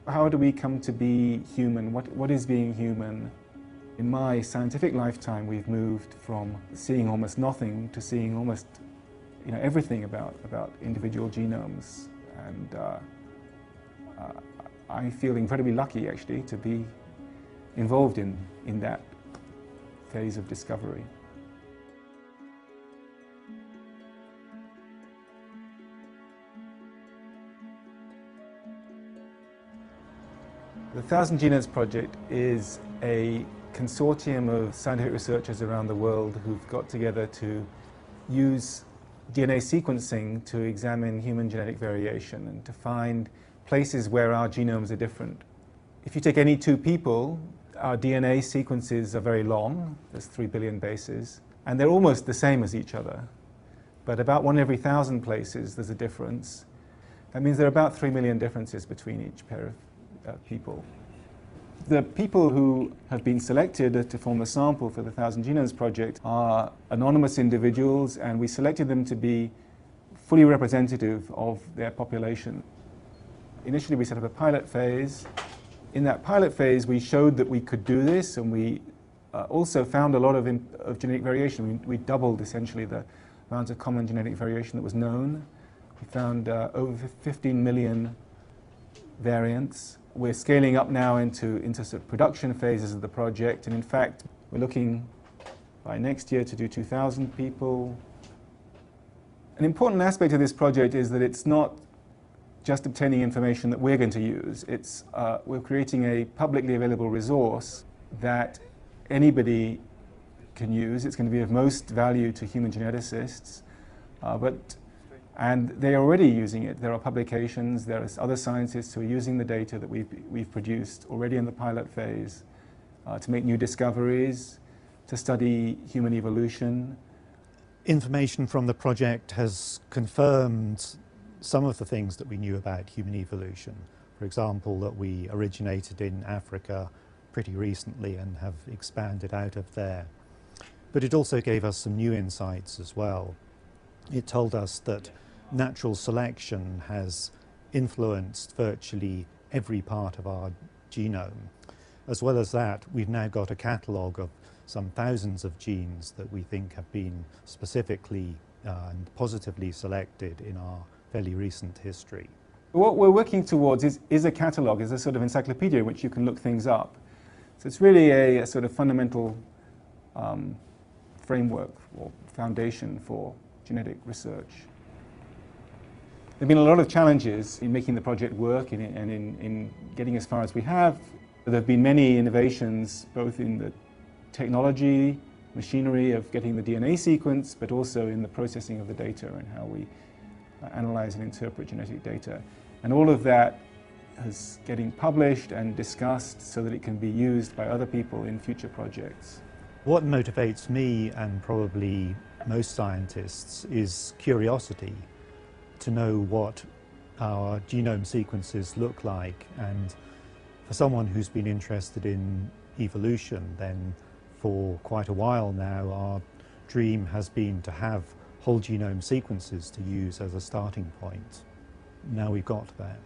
How do we come to be human? What is being human? In my scientific lifetime, we've moved from seeing almost nothing to seeing almost everything about individual genomes. And I feel incredibly lucky, actually, to be involved in that phase of discovery. The 1,000 Genomes Project is a consortium of scientific researchers around the world who've got together to use DNA sequencing to examine human genetic variation and to find places where our genomes are different. If you take any two people, our DNA sequences are very long, there's 3 billion bases, and they're almost the same as each other. But about 1 every 1,000 places there's a difference. That means there are about 3 million differences between each pair of people. The people who have been selected to form the sample for the 1,000 Genomes Project are anonymous individuals, and we selected them to be fully representative of their population. Initially we set up a pilot phase. In that pilot phase we showed that we could do this, and we also found a lot of genetic variation. We doubled essentially the amount of common genetic variation that was known. We found over 15 million variants. We're scaling up now into sort of production phases of the project, and in fact we're looking by next year to do 2,000 people. An important aspect of this project is that it's not just obtaining information that we're going to use. We're creating a publicly available resource that anybody can use. It's going to be of most value to human geneticists, and they are already using it. There are publications, there are other scientists who are using the data that we've produced already in the pilot phase to make new discoveries, to study human evolution. Information from the project has confirmed some of the things that we knew about human evolution. For example, that we originated in Africa pretty recently and have expanded out of there. But it also gave us some new insights as well. It told us that natural selection has influenced virtually every part of our genome. As well as that, we've now got a catalogue of some thousands of genes that we think have been specifically and positively selected in our fairly recent history. What we're working towards is a catalogue, is a sort of encyclopedia in which you can look things up. So it's really a sort of fundamental framework or foundation for genetic research. There have been a lot of challenges in making the project work and in getting as far as we have. There have been many innovations both in the technology, machinery of getting the DNA sequence, but also in the processing of the data and how we analyze and interpret genetic data. And all of that is getting published and discussed so that it can be used by other people in future projects. What motivates me, and probably most scientists, is curiosity to know what our genome sequences look like. And for someone who's been interested in evolution, then for quite a while now our dream has been to have whole genome sequences to use as a starting point. Now we've got that.